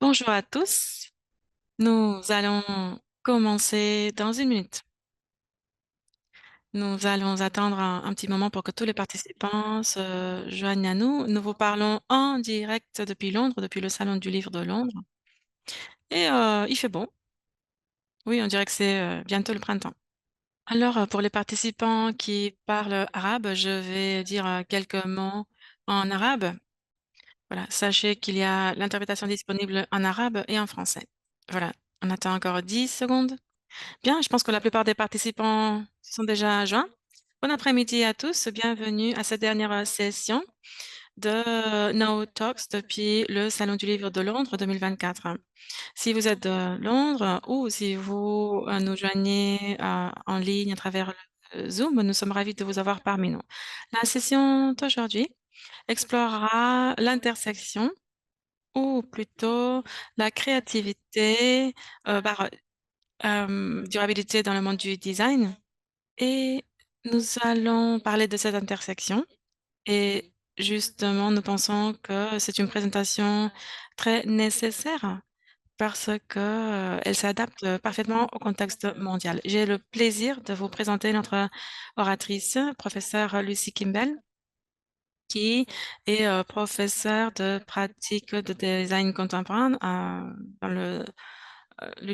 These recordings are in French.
Bonjour à tous. Nous allons commencer dans une minute. Nous allons attendre un petit moment pour que tous les participants se joignent à nous. Nous vous parlons en direct depuis Londres, depuis le Salon du Livre de Londres. Et il fait bon. Oui, on dirait que c'est bientôt le printemps. Alors, pour les participants qui parlent arabe, je vais dire quelques mots en arabe. Voilà, sachez qu'il y a l'interprétation disponible en arabe et en français. Voilà, on attend encore 10 secondes. Bien, je pense que la plupart des participants se sont déjà joints. Bon après-midi à tous, bienvenue à cette dernière session de Now Talks depuis le Salon du Livre de Londres 2024. Si vous êtes de Londres ou si vous nous joignez en ligne à travers Zoom, nous sommes ravis de vous avoir parmi nous. La session d'aujourd'hui explorera l'intersection ou plutôt la créativité, durabilité dans le monde du design et nous allons parler de cette intersection et justement, nous pensons que c'est une présentation très nécessaire parce que, elle s'adapte parfaitement au contexte mondial. J'ai le plaisir de vous présenter notre oratrice, professeure Lucy Kimball, qui est, professeure de pratique de design contemporain, dans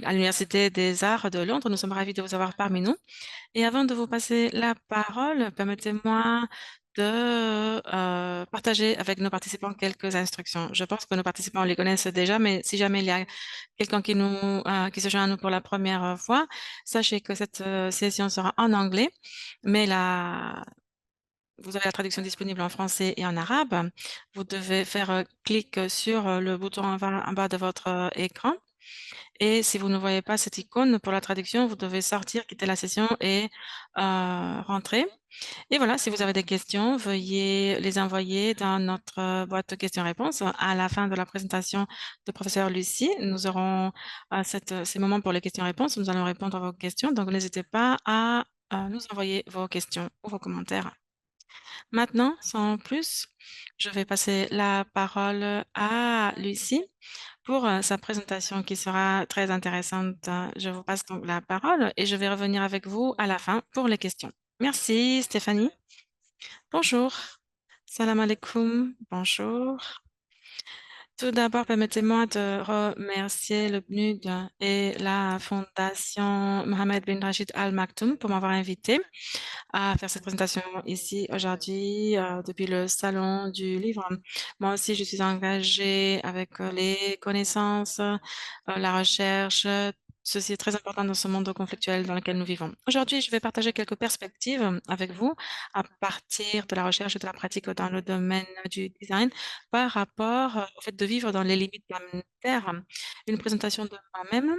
à l'Université des Arts de Londres. Nous sommes ravis de vous avoir parmi nous. Et avant de vous passer la parole, permettez-moi de partager avec nos participants quelques instructions. Je pense que nos participants les connaissent déjà, mais si jamais il y a quelqu'un qui se joint à nous pour la première fois, sachez que cette session sera en anglais, mais vous avez la traduction disponible en français et en arabe. Vous devez faire clic sur le bouton en bas de votre écran. Et si vous ne voyez pas cette icône pour la traduction, vous devez sortir, quitter la session et rentrer. Et voilà, si vous avez des questions, veuillez les envoyer dans notre boîte de questions-réponses. À la fin de la présentation de professeur Lucie, nous aurons ces moments pour les questions-réponses. Nous allons répondre à vos questions, donc n'hésitez pas à nous envoyer vos questions ou vos commentaires. Maintenant, sans plus, je vais passer la parole à Lucie pour sa présentation qui sera très intéressante. Je vous passe donc la parole et je vais revenir avec vous à la fin pour les questions. Merci Stéphanie. Bonjour. Salam alaikum. Bonjour. Tout d'abord, permettez-moi de remercier le PNUD et la Fondation Mohamed bin Rachid Al Maktoum pour m'avoir invité à faire cette présentation ici aujourd'hui depuis le Salon du Livre. Moi aussi, je suis engagée avec les connaissances, la recherche. Ceci est très important dans ce monde conflictuel dans lequel nous vivons. Aujourd'hui, je vais partager quelques perspectives avec vous à partir de la recherche et de la pratique dans le domaine du design par rapport au fait de vivre dans les limites planétaires. Une présentation de moi-même.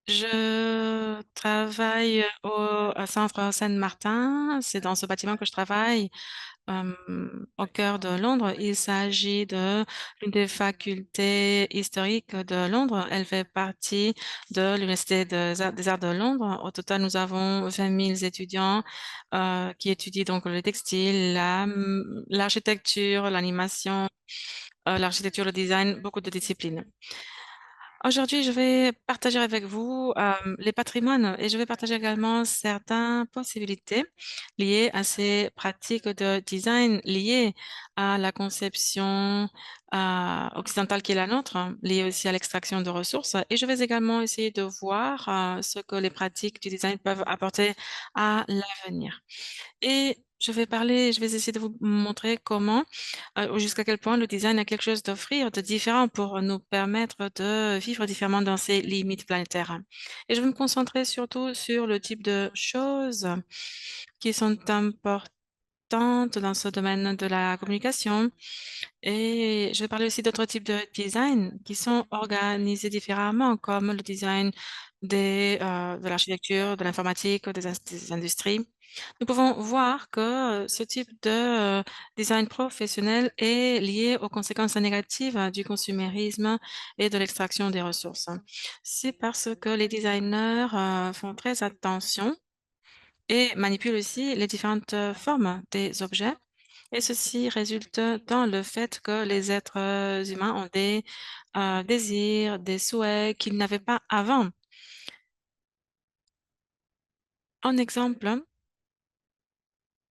Je travaille au Centre Saint-Martin. C'est dans ce bâtiment que je travaille, au cœur de Londres. Il s'agit de l'une des facultés historiques de Londres. Elle fait partie de l'Université des Arts de Londres. Au total, nous avons 20 000 étudiants qui étudient donc le textile, l'architecture, l'animation, l'architecture, le design, beaucoup de disciplines. Aujourd'hui, je vais partager avec vous les patrimoines et je vais partager également certaines possibilités liées à ces pratiques de design liées à la conception occidentale qui est la nôtre, hein, liée aussi à l'extraction de ressources. Et je vais également essayer de voir ce que les pratiques du design peuvent apporter à l'avenir. Et je vais essayer de vous montrer comment ou jusqu'à quel point le design a quelque chose d'offrir de différent pour nous permettre de vivre différemment dans ces limites planétaires. Et je vais me concentrer surtout sur le type de choses qui sont importantes dans ce domaine de la communication. Et je vais parler aussi d'autres types de design qui sont organisés différemment, comme le design de l'architecture, de l'informatique, des industries. Nous pouvons voir que ce type de design professionnel est lié aux conséquences négatives du consumérisme et de l'extraction des ressources. C'est parce que les designers font très attention et manipulent aussi les différentes formes des objets et ceci résulte dans le fait que les êtres, humains ont des, désirs, des souhaits qu'ils n'avaient pas avant. Un exemple,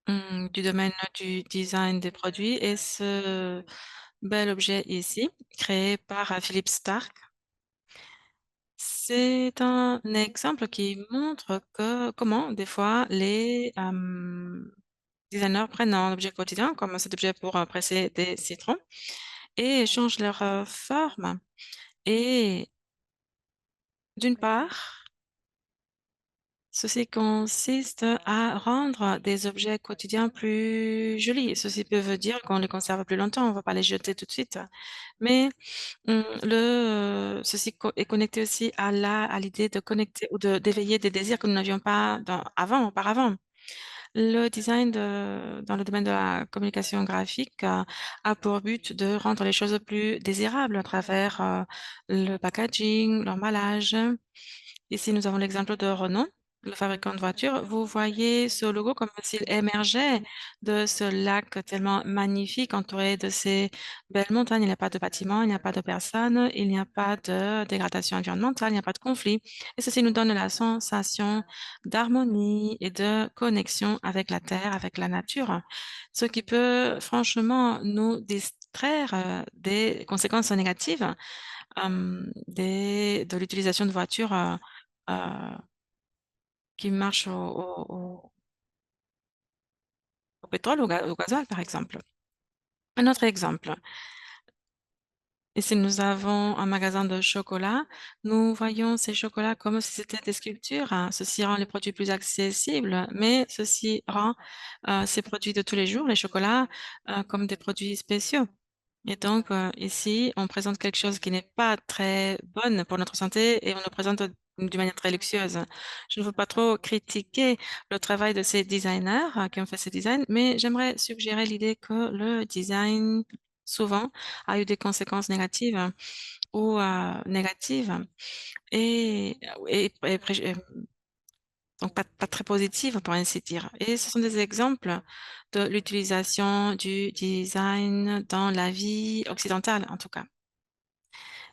du domaine du design des produits est ce bel objet ici, créé par, Philippe Starck. C'est un exemple qui montre que comment des fois les, designers prennent un objet quotidien comme cet objet pour, presser des citrons et changent leur, forme et d'une part, ceci consiste à rendre des objets quotidiens plus jolis. Ceci peut dire qu'on les conserve plus longtemps, on ne va pas les jeter tout de suite. Mais, ceci est connecté aussi à l'idée de connecter ou d'éveiller des désirs que nous n'avions pas auparavant. Le design dans le domaine de la communication graphique, a pour but de rendre les choses plus désirables à travers, le packaging, l'emballage. Ici, nous avons l'exemple de Renault, le fabricant de voitures. Vous voyez ce logo comme s'il émergeait de ce lac tellement magnifique, entouré de ces belles montagnes. Il n'y a pas de bâtiments, il n'y a pas de personnes, il n'y a pas de dégradation environnementale, il n'y a pas de conflit. Et ceci nous donne la sensation d'harmonie et de connexion avec la terre, avec la nature, ce qui peut franchement nous distraire, des conséquences négatives, de l'utilisation de voitures, heu, qui marchent au pétrole, au gasoil, par exemple. Un autre exemple, ici nous avons un magasin de chocolat. Nous voyons ces chocolats comme si c'était des sculptures, hein. Ceci rend les produits plus accessibles, mais ceci rend, ces produits de tous les jours, les chocolats, comme des produits spéciaux. Et donc, ici, on présente quelque chose qui n'est pas très bonne pour notre santé et on le présente d'une manière très luxueuse. Je ne veux pas trop critiquer le travail de ces designers, qui ont fait ces designs, mais j'aimerais suggérer l'idée que le design, souvent, a eu des conséquences négatives ou, négatives et donc pas très positives pour ainsi dire. Et ce sont des exemples de l'utilisation du design dans la vie occidentale, en tout cas.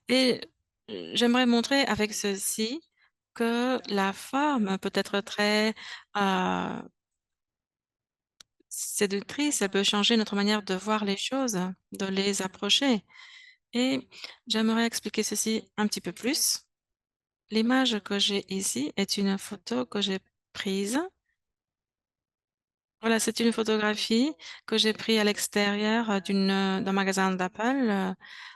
Et j'aimerais montrer avec ceci que la forme peut être très, heu, séductrice, elle peut changer notre manière de voir les choses, de les approcher et j'aimerais expliquer ceci un petit peu plus. L'image que j'ai ici est une photo que j'ai prise. Voilà, c'est une photographie que j'ai prise à l'extérieur, d'un magasin d'Apple,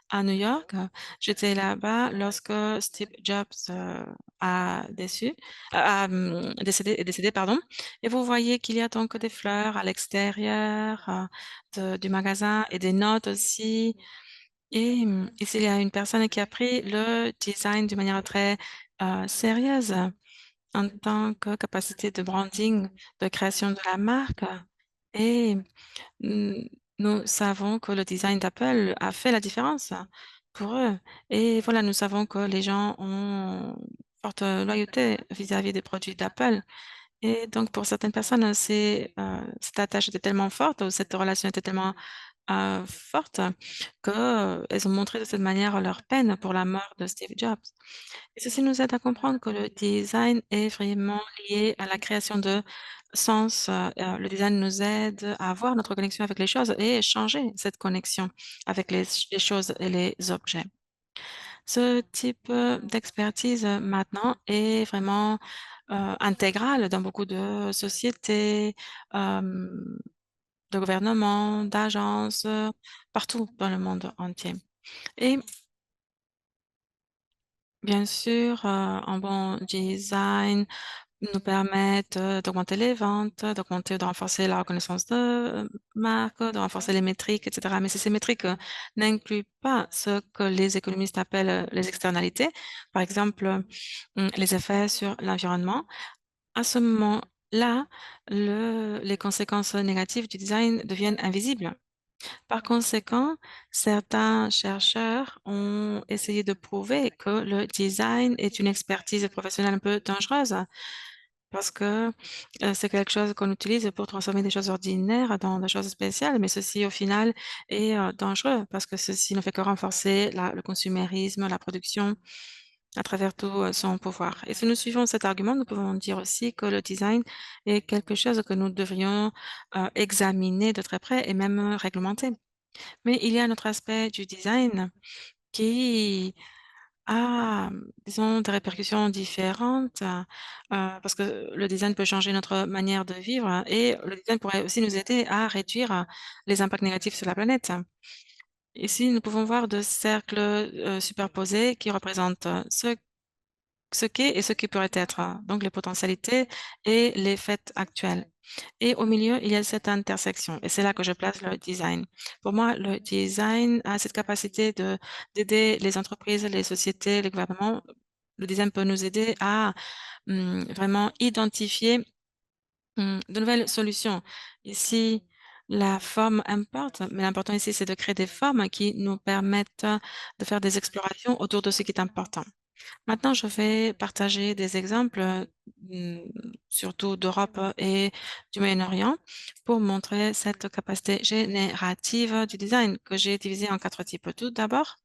à New York. J'étais là-bas lorsque Steve Jobs, est décédé, pardon, et vous voyez qu'il y a donc des fleurs à l'extérieur, du magasin et des notes aussi et ici, il y a une personne qui a pris le design d'une manière très, sérieuse en tant que capacité de branding, de création de la marque et mmh, nous savons que le design d'Apple a fait la différence pour eux et voilà, nous savons que les gens ont forte loyauté vis-à-vis des produits d'Apple et donc pour certaines personnes, cette attache était tellement forte ou cette relation était tellement, forte qu'elles ont montré de cette manière leur peine pour la mort de Steve Jobs. Et ceci nous aide à comprendre que le design est vraiment lié à la création de sens. Le design nous aide à voir notre connexion avec les choses et changer cette connexion avec les choses et les objets. Ce type, d'expertise, maintenant est vraiment, intégral dans beaucoup de sociétés, hem, de gouvernements, d'agences, partout dans le monde entier. Et bien sûr, un bon design nous permettent, d'augmenter les ventes, de renforcer la reconnaissance de, marque, de renforcer les métriques et cetera. Mais si ces métriques, n'incluent pas ce que les économistes appellent, les externalités, par exemple, les effets sur l'environnement, à ce moment-là, les conséquences négatives du design deviennent invisibles. Par conséquent, certains chercheurs ont essayé de prouver que le design est une expertise professionnelle un peu dangereuse parce que, c'est quelque chose qu'on utilise pour transformer des choses ordinaires dans des choses spéciales, mais ceci au final est, dangereux parce que ceci ne fait que renforcer le consumérisme, la production à travers tout, son pouvoir et si nous suivons cet argument, nous pouvons dire aussi que le design est quelque chose que nous devrions, examiner de très près et même, réglementer. Mais il y a un autre aspect du design qui a, disons, des répercussions différentes, parce que le design peut changer notre manière de vivre et le design pourrait aussi nous aider à réduire, les impacts négatifs sur la planète. Ici, nous pouvons voir 2 cercles, superposés qui représentent, ce qu'est et ce qui pourrait être, donc les potentialités et les faits actuels. Et au milieu, il y a cette intersection et c'est là que je place le design. Pour moi, le design a cette capacité d'aider les entreprises, les sociétés, les gouvernements. Le design peut nous aider à, vraiment identifier, de nouvelles solutions. Ici, la forme importe, mais l'important ici, c'est de créer des formes qui nous permettent de faire des explorations autour de ce qui est important. Maintenant, je vais partager des exemples, surtout d'Europe et du Moyen-Orient, pour montrer cette capacité générative du design que j'ai divisé en 4 types. Tout d'abord,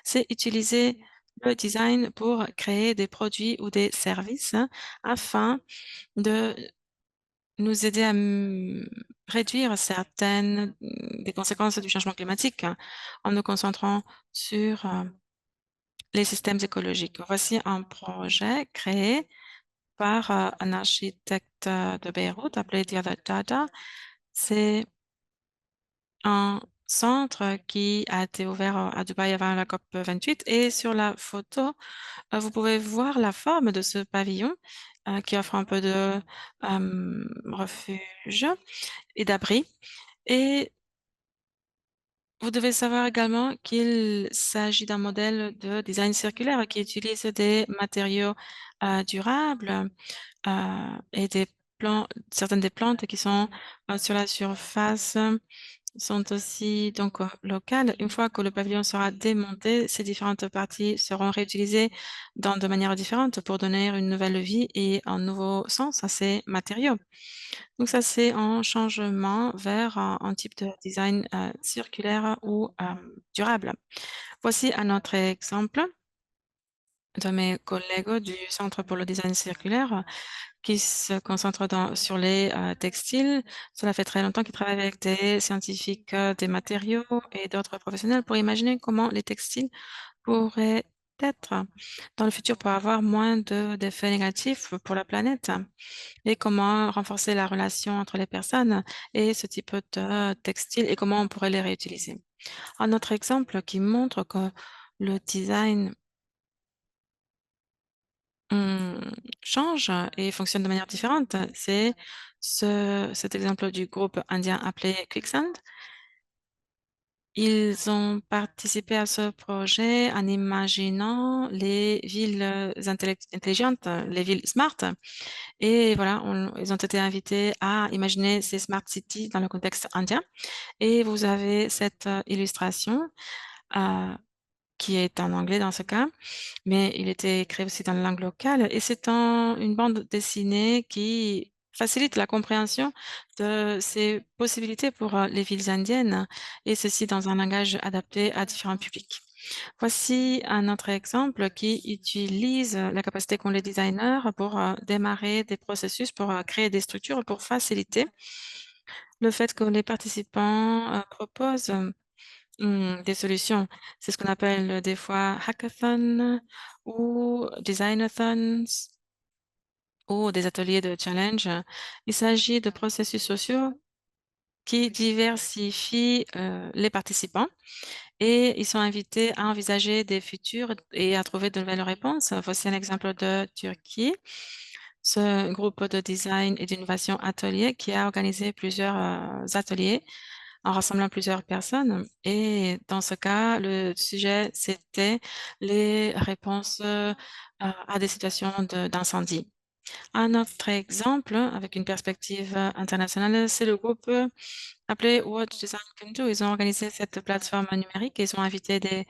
c'est utiliser le design pour créer des produits ou des services afin de nous aider à, réduire certaines, des conséquences du changement climatique, en nous concentrant sur, les systèmes écologiques. Voici un projet créé par, un architecte, de Beyrouth appelé Diyad Dada. C'est un centre qui a été ouvert, à Dubaï avant la COP 28 et sur la photo, vous pouvez voir la forme de ce pavillon, qui offre un peu de, refuge et d'abri et vous devez savoir également qu'il s'agit d'un modèle de design circulaire qui utilise des matériaux, durables, et des certaines des plantes qui sont, sur la surface, sont aussi donc, locales. Une fois que le pavillon sera démonté, ces différentes parties seront réutilisées dans de manières différentes pour donner une nouvelle vie et un nouveau sens à ces matériaux. Donc ça, c'est un changement vers un type de design, circulaire ou, durable. Voici un autre exemple de mes collègues du Centre pour le design circulaire qui se concentre sur les, textiles. Cela fait très longtemps qu'ils travaillent avec des scientifiques, des matériaux et d'autres professionnels pour imaginer comment les textiles pourraient être dans le futur pour avoir moins d'effets négatifs pour la planète et comment renforcer la relation entre les personnes et ce type de textile et comment on pourrait les réutiliser. Un autre exemple qui montre que le design Mmh, change et fonctionne de manière différente. C'est cet exemple du groupe indien appelé Quicksand. Ils ont participé à ce projet en imaginant les villes, intelligentes, les villes smart et voilà, ils ont été invités à imaginer ces smart cities dans le contexte indien et vous avez cette, illustration, heu, qui est en anglais dans ce cas. Mais il était créé aussi dans la langue locale et c'est une bande dessinée qui facilite la compréhension de ces possibilités pour, les villes indiennes et ceci dans un langage adapté à différents publics. Voici un autre exemple qui utilise la capacité qu'ont les designers pour, démarrer des processus, pour, créer des structures, pour faciliter le fait que les participants, proposent des solutions. C'est ce qu'on appelle, des fois hackathons ou designathons ou des ateliers de challenge. Il s'agit de processus sociaux qui diversifient, les participants et ils sont invités à envisager des futurs et à trouver de nouvelles réponses. Voici un exemple de Turquie. Ce groupe de design et d'innovation atelier qui a organisé plusieurs, ateliers en rassemblant plusieurs personnes et dans ce cas, le sujet, c'était les réponses, à des situations d'incendie. Un autre exemple avec une perspective, internationale, c'est le groupe, appelé What Design Can Do. Ils ont organisé cette plateforme numérique et ils ont invité des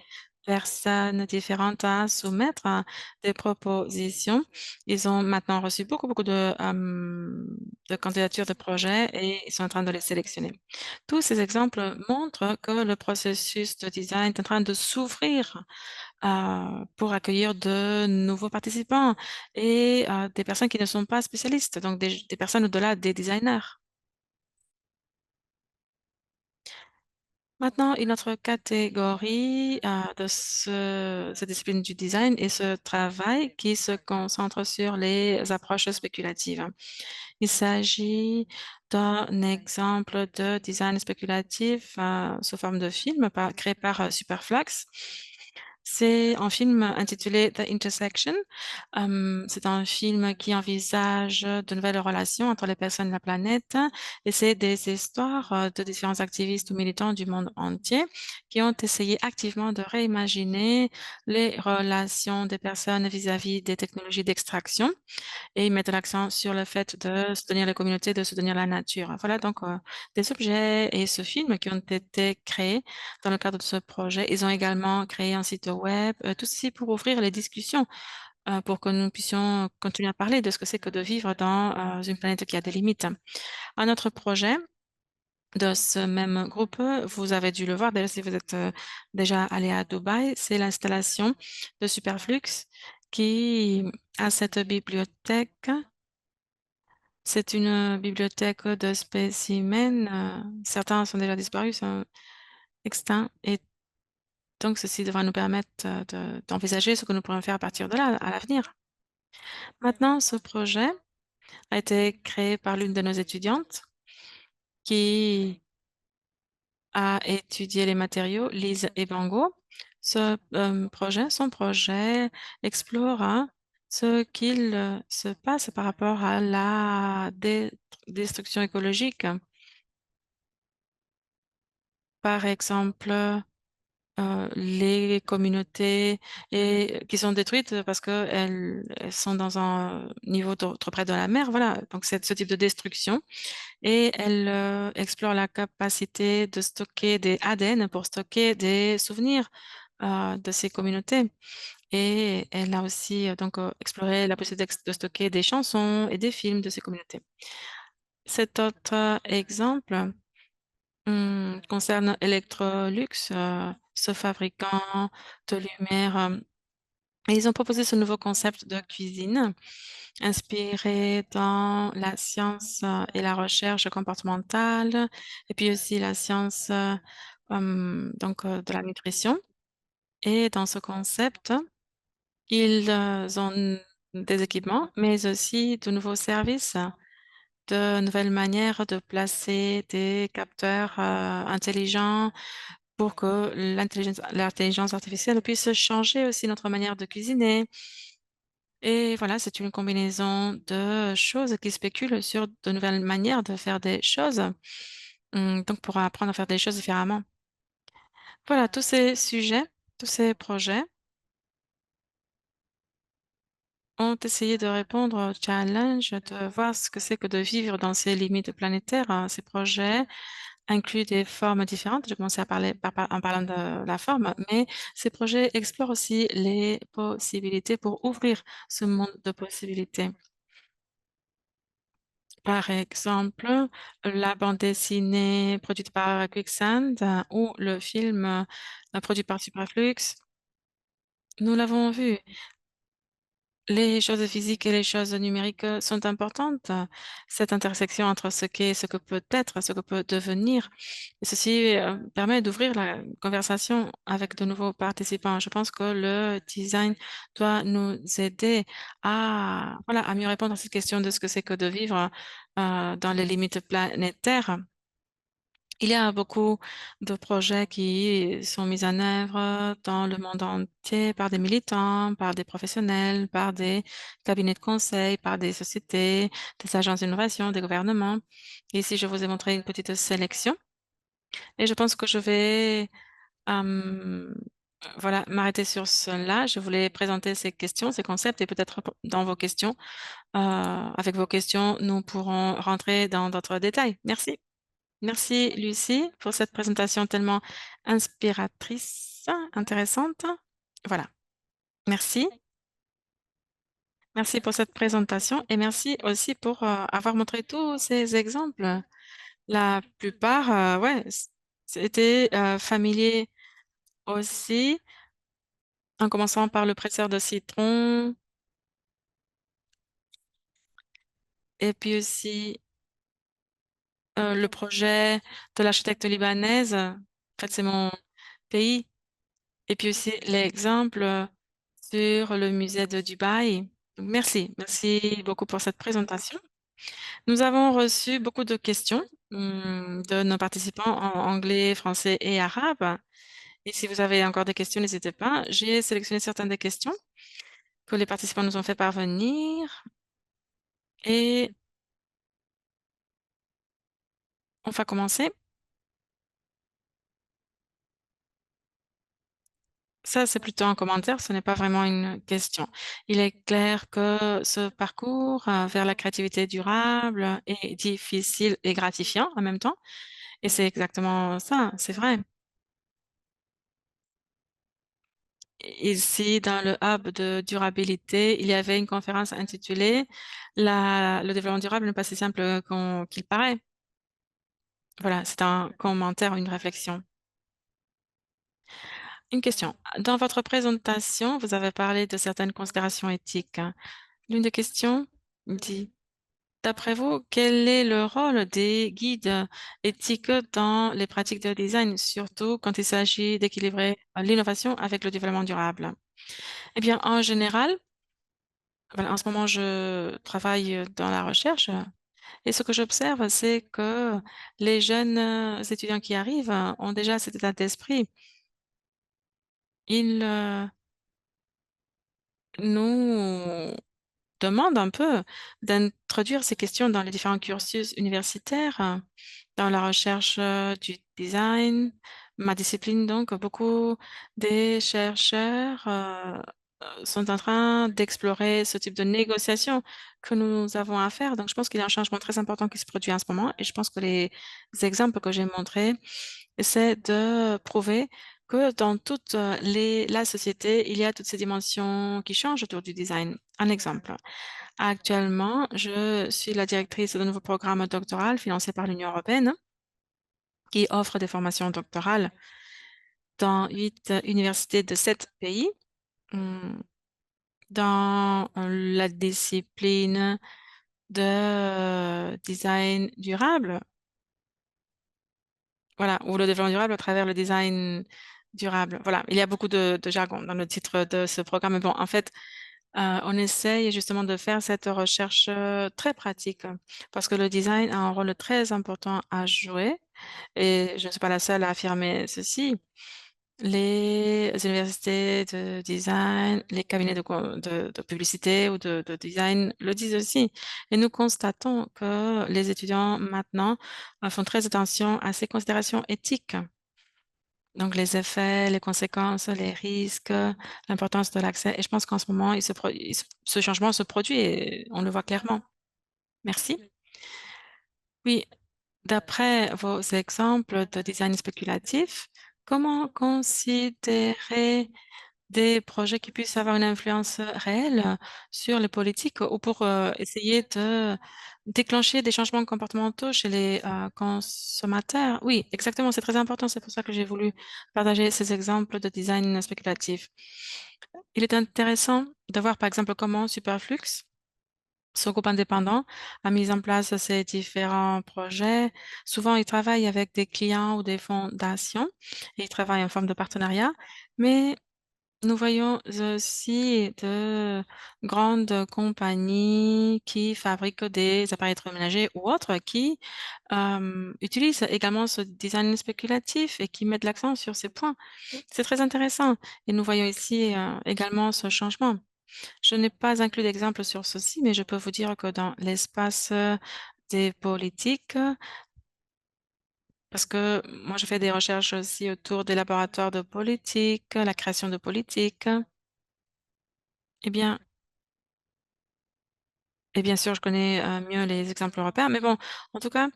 personnes différentes à soumettre, des propositions. Ils ont maintenant reçu beaucoup de candidatures de projets et ils sont en train de les sélectionner. Tous ces exemples montrent que le processus de design est en train de s'ouvrir, pour accueillir de nouveaux participants et des personnes qui ne sont pas spécialistes, donc des personnes au-delà des designers. Maintenant, une autre catégorie, de cette discipline du design est ce travail qui se concentre sur les approches spéculatives. Il s'agit d'un exemple de design spéculatif, sous forme de film créé par Superflux. C'est un film intitulé The Intersection. C'est un film qui envisage de nouvelles relations entre les personnes et la planète et c'est des histoires de différents activistes ou militants du monde entier qui ont essayé activement de réimaginer les relations des personnes vis-à-vis des technologies d'extraction et ils mettent l'accent sur le fait de soutenir les communautés, de soutenir la nature. Voilà donc, des objets et ce film qui ont été créés dans le cadre de ce projet. Ils ont également créé un site web, tout ceci pour ouvrir les discussions, pour que nous puissions continuer à parler de ce que c'est que de vivre dans, une planète qui a des limites. Un autre projet de ce même groupe, vous avez dû le voir d'ailleurs si vous êtes, déjà allé à Dubaï, c'est l'installation de Superflux qui a cette bibliothèque. C'est une, bibliothèque de spécimens, certains sont déjà disparus, sont extincts et donc ceci devra nous permettre, d'envisager ce que nous pourrions faire à partir de là, à l'avenir. Maintenant, ce projet a été créé par l'une de nos étudiantes qui a étudié les matériaux, Lise Ebango. Son projet explore, ce qu'il, se passe par rapport à la destruction écologique. Par exemple, les communautés et qui sont détruites parce qu'elles sont dans un niveau trop près de la mer, voilà, donc c'est ce type de destruction et elle, explore la capacité de stocker des ADN pour stocker des souvenirs, de ces communautés et elle a aussi, donc, exploré la possibilité de stocker des chansons et des films de ces communautés. Cet autre exemple concerne Electrolux, ce fabricant de lumière, et ils ont proposé ce nouveau concept de cuisine inspiré dans la science, et la recherche comportementale et puis aussi la science, donc de la nutrition et dans ce concept, ils, ont des équipements, mais aussi de nouveaux services, de nouvelles manières de placer des capteurs, intelligents pour que l'intelligence artificielle puisse changer aussi notre manière de cuisiner et voilà, c'est une combinaison de choses qui spéculent sur de nouvelles manières de faire des choses, donc pour apprendre à faire des choses différemment. Voilà, tous ces sujets, tous ces projets ont essayé de répondre au challenge de voir ce que c'est que de vivre dans ces limites planétaires, ces projets inclut des formes différentes. J'ai commencé à parler en parlant de la forme, mais ces projets explorent aussi les possibilités pour ouvrir ce monde de possibilités. Par exemple, la bande dessinée produite par Quicksand ou le film, produit par Superflux, nous l'avons vu. Les choses physiques et les choses numériques, sont importantes. Cette intersection entre ce qu'est, ce que peut être, ce que peut devenir et ceci, permet d'ouvrir la conversation avec de nouveaux participants. Je pense que le design doit nous aider à, voilà, à mieux répondre à cette question de ce que c'est que de vivre, dans les limites planétaires. Il y a beaucoup de projets qui sont mis en œuvre dans le monde entier par des militants, par des professionnels, par des cabinets de conseil, par des sociétés, des agences d'innovation, des gouvernements. Ici, je vous ai montré une petite sélection et je pense que je vais, hem, voilà, m'arrêter sur cela. Je voulais présenter ces questions, ces concepts et peut-être dans vos questions, avec vos questions, nous pourrons rentrer dans d'autres détails. Merci. Merci Lucie pour cette présentation tellement inspiratrice. intéressante. Voilà, merci. Merci pour cette présentation et merci aussi pour avoir montré tous ces exemples. La plupart, ouais, c'était familier aussi, en commençant par le presseur de citron et puis aussi le projet de l'architecte libanaise. En fait, c'est mon pays. Et puis aussi l'exemple sur le musée de Dubaï. Donc, merci, merci beaucoup pour cette présentation. Nous avons reçu beaucoup de questions de nos participants en anglais, français et arabe. Et si vous avez encore des questions, n'hésitez pas. J'ai sélectionné certaines des questions que les participants nous ont fait parvenir et on va commencer. Ça, c'est plutôt un commentaire, ce n'est pas vraiment une question. Il est clair que ce parcours vers la créativité durable est difficile et gratifiant en même temps. Et c'est exactement ça, c'est vrai. Ici, dans le hub de durabilité, il y avait une conférence intitulée Le développement durable n'est pas si simple qu'il paraît. Voilà, c'est un commentaire, une réflexion. Une question. Dans votre présentation, vous avez parlé de certaines considérations éthiques. L'une des questions dit, d'après vous, quel est le rôle des guides éthiques dans les pratiques de design, surtout quand il s'agit d'équilibrer l'innovation avec le développement durable? Eh bien, en général, voilà, en ce moment, je travaille dans la recherche et ce que j'observe, c'est que les jeunes étudiants qui arrivent ont déjà cet état d'esprit. Ils nous demandent un peu d'introduire ces questions dans les différents cursus universitaires, dans la recherche du design, ma discipline. Donc, beaucoup des chercheurs sont en train d'explorer ce type de négociation que nous avons à faire. Donc, je pense qu'il y a un changement très important qui se produit en ce moment et je pense que les exemples que j'ai montrés essaient de prouver que dans toute la société, il y a toutes ces dimensions qui changent autour du design. Un exemple. Actuellement, je suis la directrice d'un nouveau programme doctoral financé par l'Union européenne qui offre des formations doctorales dans 8 universités de 7 pays. hum, Dans la discipline de design durable, voilà, ou le développement durable à travers le design durable. Voilà, il y a beaucoup de jargon dans le titre de ce programme. Mais bon, en fait, on essaye justement de faire cette recherche très pratique parce que le design a un rôle très important à jouer et je ne suis pas la seule à affirmer ceci. Les universités de design, les cabinets de publicité ou de design le disent aussi. Et nous constatons que les étudiants maintenant font très attention à ces considérations éthiques. Donc, les effets, les conséquences, les risques, l'importance de l'accès. Et je pense qu'en ce moment, ce changement se produit et on le voit clairement. Merci. Oui, d'après vos exemples de design spéculatif, comment considérer des projets qui puissent avoir une influence réelle sur les politiques ou pour essayer de déclencher des changements comportementaux chez les consommateurs. Oui, exactement, c'est très important. C'est pour ça que j'ai voulu partager ces exemples de design spéculatif. Il est intéressant de voir par exemple comment Superflux, ce groupe indépendant, a mis en place ces différents projets. Souvent, ils travaillent avec des clients ou des fondations et ils travaillent en forme de partenariat, mais nous voyons aussi de grandes compagnies qui fabriquent des appareils électroménagers ou autres qui utilisent également ce design spéculatif et qui mettent l'accent sur ces points. C'est très intéressant et nous voyons ici également ce changement. Je n'ai pas inclus d'exemple sur ceci, mais je peux vous dire que dans l'espace des politiques, parce que moi je fais des recherches aussi autour des laboratoires de politique, la création de politique, eh bien, et bien sûr, je connais mieux les exemples européens, mais bon, en tout cas,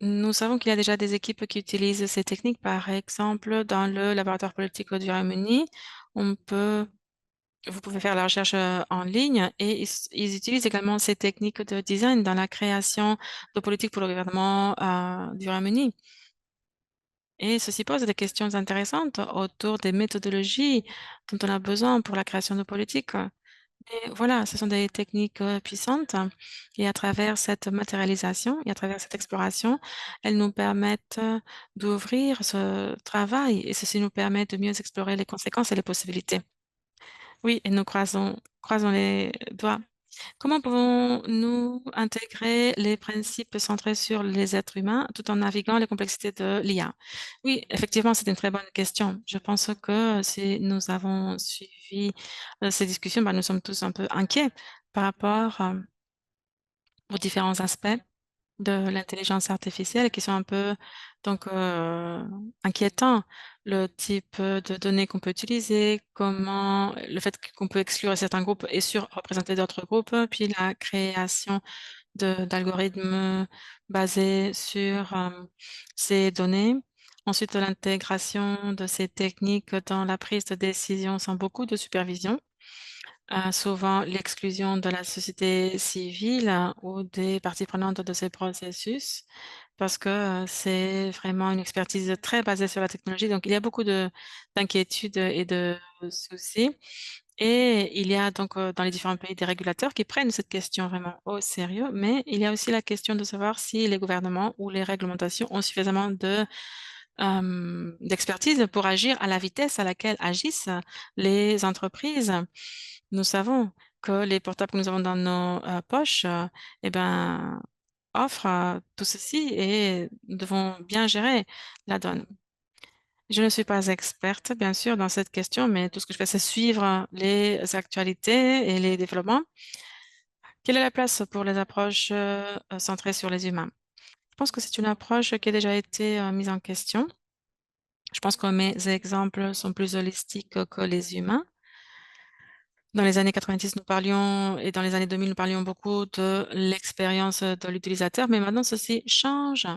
Nous savons qu'il y a déjà des équipes qui utilisent ces techniques. Par exemple, dans le laboratoire politique du Royaume-Uni, on peut vous pouvez faire la recherche, en ligne et ils utilisent également ces techniques de design dans la création de politiques pour le gouvernement, du Royaume-Uni et ceci pose des questions intéressantes autour des méthodologies dont on a besoin pour la création de politiques. Et voilà, ce sont des techniques, puissantes et à travers cette matérialisation et à travers cette exploration, elles nous permettent, d'ouvrir ce travail et ceci nous permet de mieux explorer les conséquences et les possibilités. Oui et nous croisons les doigts. Comment pouvons-nous intégrer les principes centrés sur les êtres humains tout en naviguant les complexités de l'IA? Oui, effectivement, c'est une très bonne question. Je pense que si nous avons suivi, ces discussions, bah, nous sommes tous un peu inquiets par rapport, aux différents aspects de l'intelligence artificielle qui sont un peu donc inquiétants. Le type, de données qu'on peut utiliser, comment le fait qu'on peut exclure certains groupes et surreprésenter d'autres groupes, puis la création d'algorithmes basés sur, ces données. Ensuite, l'intégration de ces techniques dans la prise de décision sans beaucoup de supervision. Souvent l'exclusion de la société civile ou des parties prenantes de ces processus parce que, c'est vraiment une expertise très basée sur la technologie. Donc il y a beaucoup de d'inquiétudes et de soucis et il y a donc, dans les différents pays des régulateurs qui prennent cette question vraiment au sérieux, mais il y a aussi la question de savoir si les gouvernements ou les réglementations ont suffisamment d'expertise pour agir à la vitesse à laquelle agissent les entreprises. Nous savons que les portables que nous avons dans nos, poches, et ben, offrent, tout ceci et nous devons bien gérer la donne. Je ne suis pas experte, bien sûr, dans cette question, mais tout ce que je fais, c'est suivre les actualités et les développements. Quelle est la place pour les approches, centrées sur les humains? Je pense que c'est une approche qui a déjà été, mise en question. Je pense que mes exemples sont plus holistiques que les humains. Dans les années 90, nous parlions et dans les années 2000, nous parlions beaucoup de l'expérience, de l'utilisateur, mais maintenant ceci change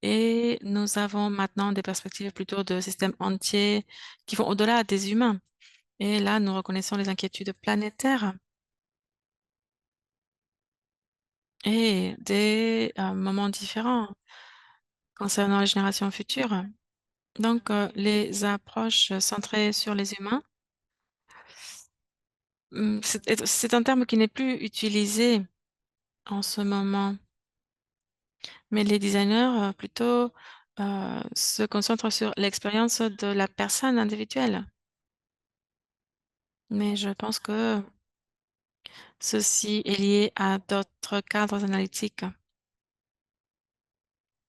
et nous avons maintenant des perspectives plutôt de systèmes entiers qui vont au-delà des humains et là, nous reconnaissons les inquiétudes planétaires et des, moments différents concernant les générations futures. Donc, les approches centrées sur les humains, c'est un terme qui n'est plus utilisé en ce moment. Mais les designers, plutôt, se concentrent sur l'expérience de la personne individuelle. Mais je pense que ceci est lié à d'autres cadres analytiques.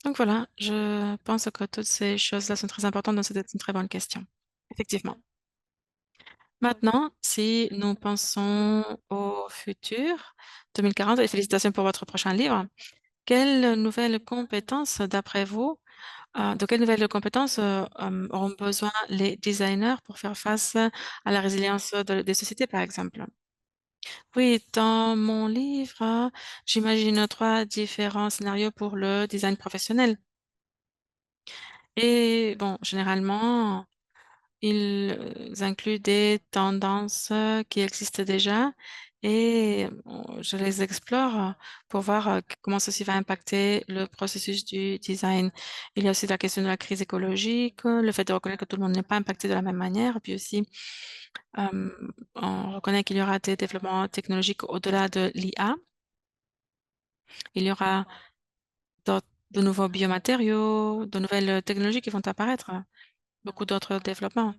Donc voilà, je pense que toutes ces choses-là sont très importantes, donc c'était une très bonne question. Effectivement. Maintenant, si nous pensons au futur, 2040 et félicitations pour votre prochain livre. Quelles nouvelles compétences, d'après vous, de quelles nouvelles compétences, auront besoin les designers pour faire face à la résilience des sociétés, par exemple? Oui, dans mon livre, j'imagine 3 différents scénarios pour le design professionnel et bon, généralement ils, incluent des tendances, qui existent déjà et je les explore pour voir, comment ceci va impacter le processus du design. Il y a aussi la question de la crise écologique, le fait de reconnaître que tout le monde n'est pas impacté de la même manière, puis aussi, on reconnaît qu'il y aura des développements technologiques au-delà de l'IA. Il y aura de nouveaux biomatériaux, de nouvelles, technologies qui vont apparaître, beaucoup d'autres développements.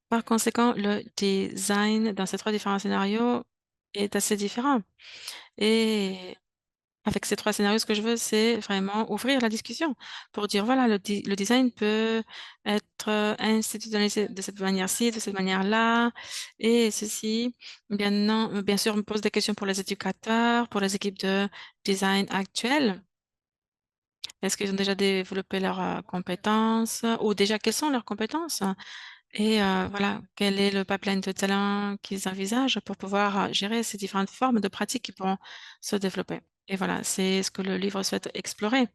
Par conséquent, le design dans ces 3 différents scénarios est assez différent et avec ces 3 scénarios, ce que je veux, c'est vraiment ouvrir la discussion pour dire: «Voilà, le design peut être, institutionnalisé de cette manière-ci, de cette manière-là» et ceci, bien sûr, on me pose des questions pour les éducateurs, pour les équipes de design actuelles. Est-ce qu'ils ont déjà développé leurs, compétences? Ou déjà, quelles sont leurs compétences? Et voilà, quel est le pipeline de talent qu'ils envisagent pour pouvoir, gérer ces différentes formes de pratiques qui pourront se développer? Et voilà, c'est ce que le livre souhaite explorer.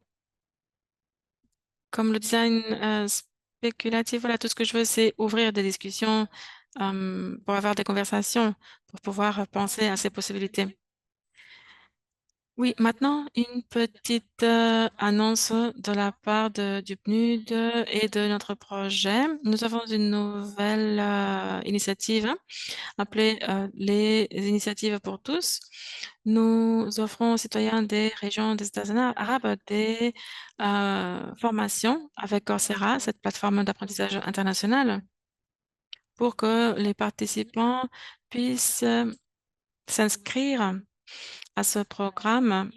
Comme le design spéculatif, voilà, tout ce que je veux, c'est ouvrir des discussions pour avoir des conversations, pour pouvoir penser à ces possibilités. Oui, maintenant, une petite annonce de la part du PNUD et de notre projet. Nous avons une nouvelle initiative appelée les initiatives pour tous. Nous offrons aux citoyens des régions des États arabes des formations avec Coursera, cette plateforme d'apprentissage international, pour que les participants puissent s'inscrire à ce programme.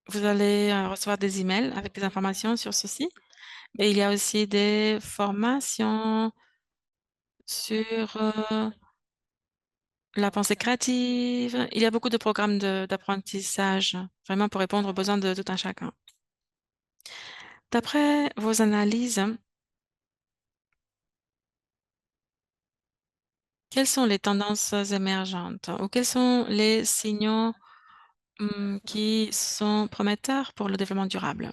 Vous allez recevoir des emails avec des informations sur ceci. Et il y a aussi des formations sur la pensée créative. Il y a beaucoup de programmes d'apprentissage, vraiment pour répondre aux besoins de tout un chacun. D'après vos analyses, quelles sont les tendances émergentes ou quels sont les signaux qui sont prometteurs pour le développement durable?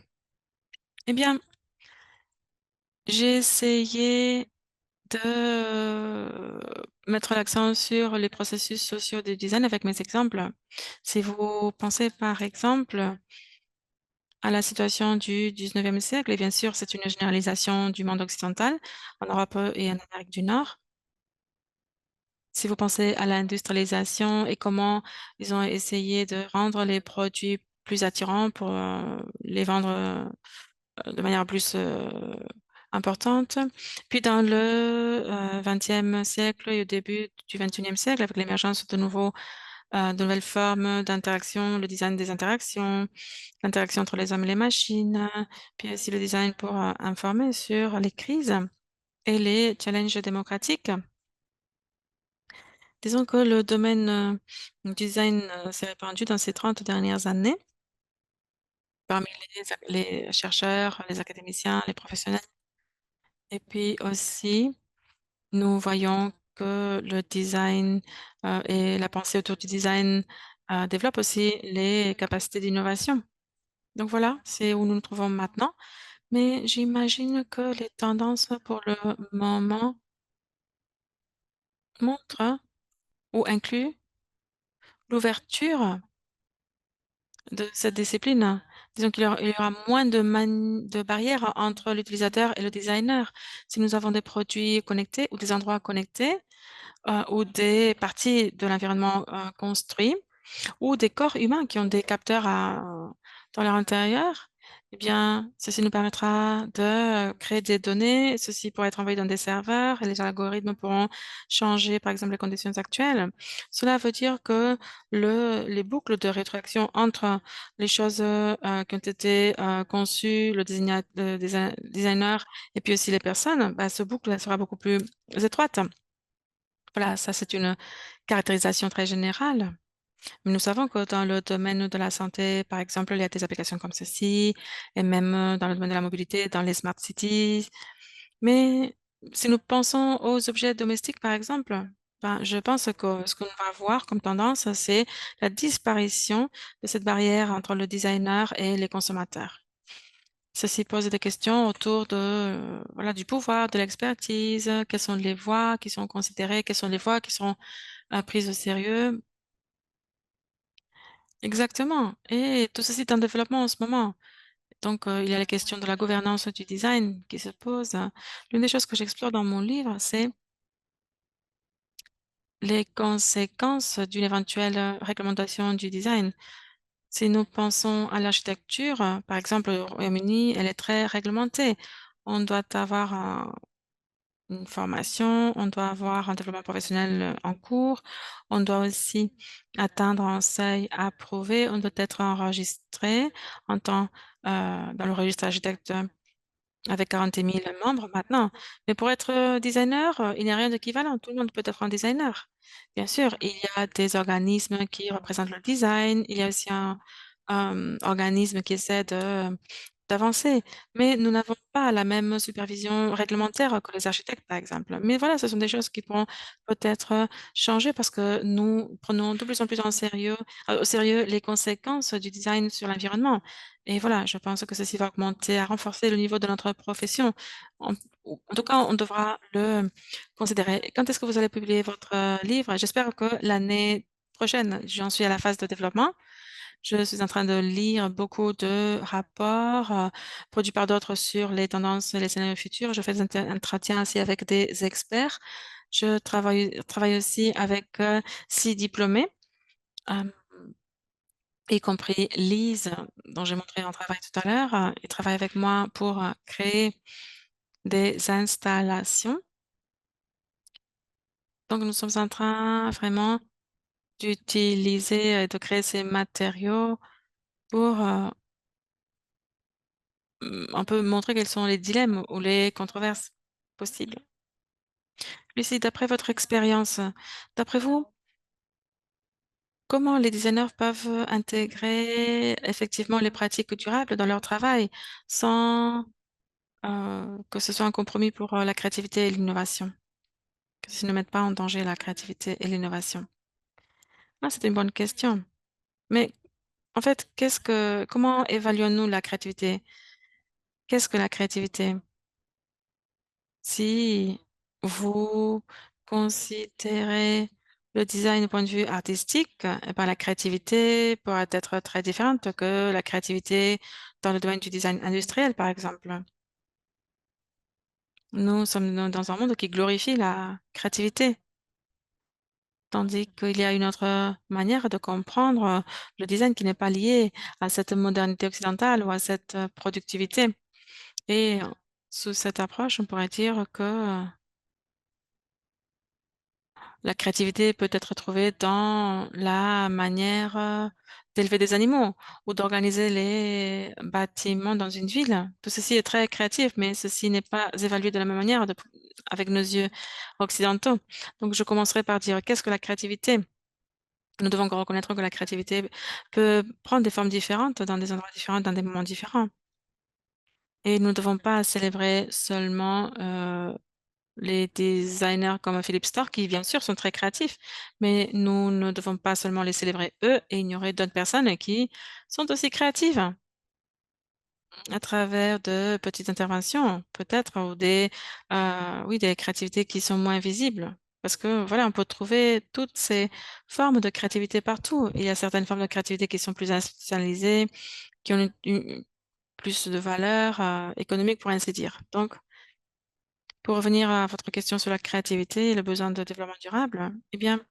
Eh bien, j'ai essayé de mettre l'accent sur les processus sociaux de design avec mes exemples. Si vous pensez par exemple à la situation du 19e siècle, et bien sûr c'est une généralisation du monde occidental, en Europe et en Amérique du Nord. Si vous pensez à l'industrialisation et comment ils ont essayé de rendre les produits plus attirants pour les vendre de manière plus importante. Puis dans le 20e siècle et au début du 21e siècle, avec l'émergence de nouvelles formes d'interaction, le design des interactions, l'interaction entre les hommes et les machines, puis aussi le design pour informer sur les crises et les challenges démocratiques. Disons que le domaine du design s'est répandu dans ces 30 dernières années parmi les chercheurs, les académiciens, les professionnels. Et puis aussi, nous voyons que le design et la pensée autour du design développent aussi les capacités d'innovation. Donc voilà, c'est où nous nous trouvons maintenant. Mais j'imagine que les tendances pour le moment montrent ou incluent l'ouverture de cette discipline. Disons il y aura moins de barrières entre l'utilisateur et le designer. Si nous avons des produits connectés ou des endroits connectés, ou des parties de l'environnement construit, ou des corps humains qui ont des capteurs dans leur intérieur, eh bien, ceci nous permettra de créer des données. Ceci pourra être envoyé dans des serveurs et les algorithmes pourront changer, par exemple, les conditions actuelles. Cela veut dire que les boucles de rétroaction entre les choses qui ont été conçues, le designer et puis aussi les personnes, bah, ce boucle sera beaucoup plus étroite. Voilà, ça c'est une caractérisation très générale. Mais nous savons que dans le domaine de la santé, par exemple, il y a des applications comme ceci, et même dans le domaine de la mobilité, dans les smart cities. Mais si nous pensons aux objets domestiques, par exemple, ben, je pense que ce qu'on va voir comme tendance, c'est la disparition de cette barrière entre le designer et les consommateurs. Ceci pose des questions autour de, voilà, du pouvoir, de l'expertise, quelles sont les voies qui sont considérées, quelles sont les voies qui sont prises au sérieux. Exactement. Et tout ceci est en développement en ce moment. Donc, il y a la question de la gouvernance du design qui se pose. L'une des choses que j'explore dans mon livre, c'est les conséquences d'une éventuelle réglementation du design. Si nous pensons à l'architecture, par exemple, au Royaume-Uni, elle est très réglementée. On doit avoir une formation, on doit avoir un développement professionnel en cours, on doit aussi atteindre un seuil approuvé, on doit être enregistré en tant dans le registre architecte avec 40 000 membres maintenant. Mais pour être designer, il n'y a rien d'équivalent. Tout le monde peut être un designer. Bien sûr, il y a des organismes qui représentent le design. Il y a aussi un organisme qui essaie d'avancer. Mais nous n'avons pas la même supervision réglementaire que les architectes, par exemple. Mais voilà, ce sont des choses qui pourront peut-être changer parce que nous prenons de plus en plus au sérieux les conséquences du design sur l'environnement. et voilà, je pense que ceci va augmenter, à renforcer le niveau de notre profession. En en tout cas, on devra le considérer. Quand est-ce que vous allez publier votre, livre? J'espère que l'année prochaine. J'en suis à la phase de développement. Je suis en train de lire beaucoup de rapports, produits par d'autres sur les tendances et les scénarios futurs. Je fais des entretiens aussi avec des experts. Je travaille aussi avec, 6 diplômés, hem, y compris Lise, dont j'ai montré un travail tout à l'heure. Ils travaillent avec moi pour, créer des installations. Donc nous sommes en train vraiment d'utiliser et de créer ces matériaux pour, un peu montrer quels sont les dilemmes ou les controverses possibles. Lucie, d'après votre expérience, d'après vous, comment les designers peuvent intégrer effectivement les pratiques durables dans leur travail sans, que ce soit un compromis pour, la créativité et l'innovation? Que ceci ne mette pas en danger la créativité et l'innovation? Ah, c'est une bonne question. Mais en fait, comment évaluons-nous la créativité? Qu'est-ce que la créativité? Si vous considérez le design du point de vue artistique, eh ben, la créativité pourrait être très différente que la créativité dans le domaine du design industriel, par exemple. Nous sommes dans un monde qui glorifie la créativité, tandis qu'il y a une autre manière de comprendre le design qui n'est pas lié à cette modernité occidentale ou à cette productivité. Et sous cette approche, on pourrait dire que la créativité peut être trouvée dans la manière, d'élever des animaux ou d'organiser les bâtiments dans une ville. Tout ceci est très créatif, mais ceci n'est pas évalué de la même manière avec nos yeux occidentaux. Donc je commencerai par dire: «Qu'est-ce que la créativité?» Nous devons reconnaître que la créativité peut prendre des formes différentes dans des endroits différents, dans des moments différents, et nous ne devons pas célébrer seulement, les designers comme Philippe Stark qui, bien sûr, sont très créatifs, mais nous ne devons pas seulement les célébrer eux et ignorer d'autres personnes qui sont aussi créatives à travers de petites interventions, peut-être, ou oui, des créativités qui sont moins visibles. Parce que, voilà, on peut trouver toutes ces formes de créativité partout. Il y a certaines formes de créativité qui sont plus institutionnalisées, qui ont plus de valeur, économique, pour ainsi dire. Donc, pour revenir à votre question sur la créativité et le besoin de développement durable, eh bien,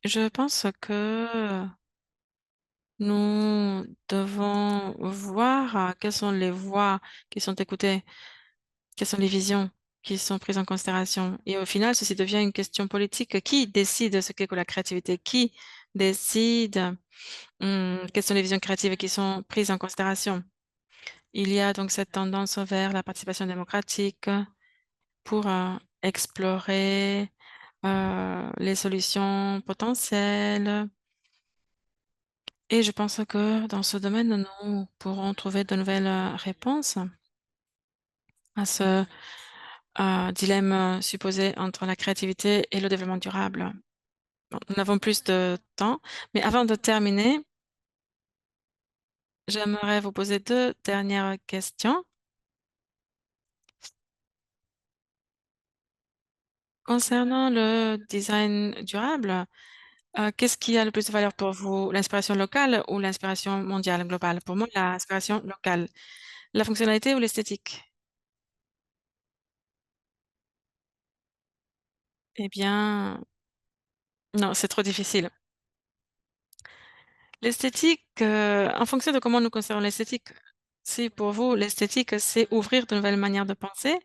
je pense que nous devons voir, quelles sont les voix qui sont écoutées, quelles sont les visions qui sont prises en considération, et au final, ceci devient une question politique. Qui décide ce qu'est que la créativité? Qui décide, quelles sont les visions créatives qui sont prises en considération? Il y a donc cette tendance vers la participation démocratique pour, explorer les solutions potentielles, et je pense que dans ce domaine, nous pourrons trouver de nouvelles, réponses à ce, dilemme, supposé entre la créativité et le développement durable. Bon, nous n'avons plus de temps, mais avant de terminer, j'aimerais vous poser 2 dernières questions. Concernant le design durable, qu'est-ce qui a le plus de valeur pour vous? L'inspiration locale ou l'inspiration mondiale, globale? Pour moi, l'inspiration locale. La fonctionnalité ou l'esthétique? Eh bien, non, c'est trop difficile. L'esthétique, en fonction de comment nous considérons l'esthétique, si pour vous l'esthétique, c'est ouvrir de nouvelles manières de penser,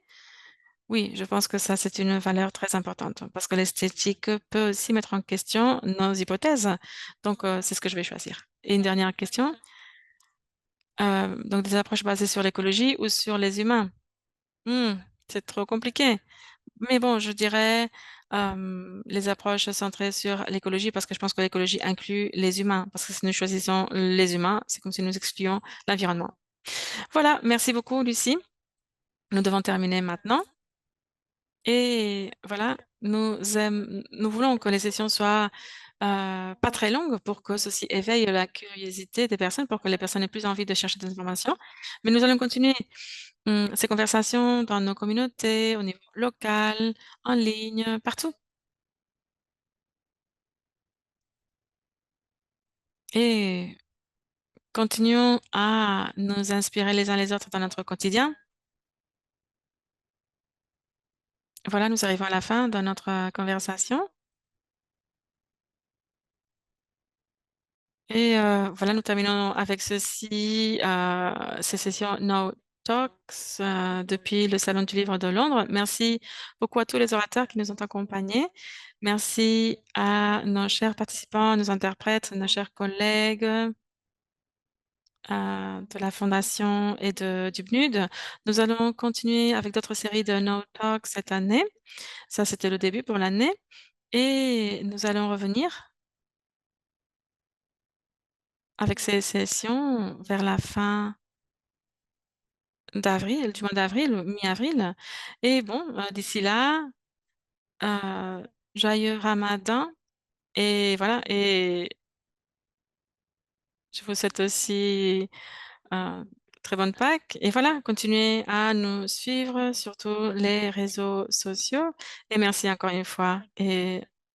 oui, je pense que ça, c'est une valeur très importante parce que l'esthétique peut aussi mettre en question nos hypothèses. Donc, c'est ce que je vais choisir. Et une dernière question, donc des approches basées sur l'écologie ou sur les humains? Mmh, c'est trop compliqué. Mais bon, je dirais, les approches centrées sur l'écologie, parce que je pense que l'écologie inclut les humains, parce que si nous choisissons les humains, c'est comme si nous excluions l'environnement. Voilà, merci beaucoup Lucie. Nous devons terminer maintenant, et voilà, nous voulons que les sessions soient, pas très longue pour que ceci éveille la curiosité des personnes, pour que les personnes aient plus envie de chercher des informations. Mais nous allons continuer, ces conversations dans nos communautés, au niveau local, en ligne, partout et continuons à nous inspirer les uns les autres dans notre quotidien. Voilà, nous arrivons à la fin de notre, conversation et voilà, nous terminons avec ceci, ces sessions No Talks, depuis le Salon du livre de Londres. Merci beaucoup à tous les orateurs qui nous ont accompagnés. Merci à nos chers participants, nos interprètes, nos chers collègues, de la fondation et du PNUD. Nous allons continuer avec d'autres séries de No Talks cette année. Ça, c'était le début pour l'année et nous allons revenir avec ces sessions vers la fin d'avril, du mois d'avril, mi-avril et bon, d'ici là, heu, joyeux ramadan et voilà et je vous souhaite aussi, heu, très bonne Pâques et voilà, continuez à nous suivre sur tous les réseaux sociaux et merci encore une fois et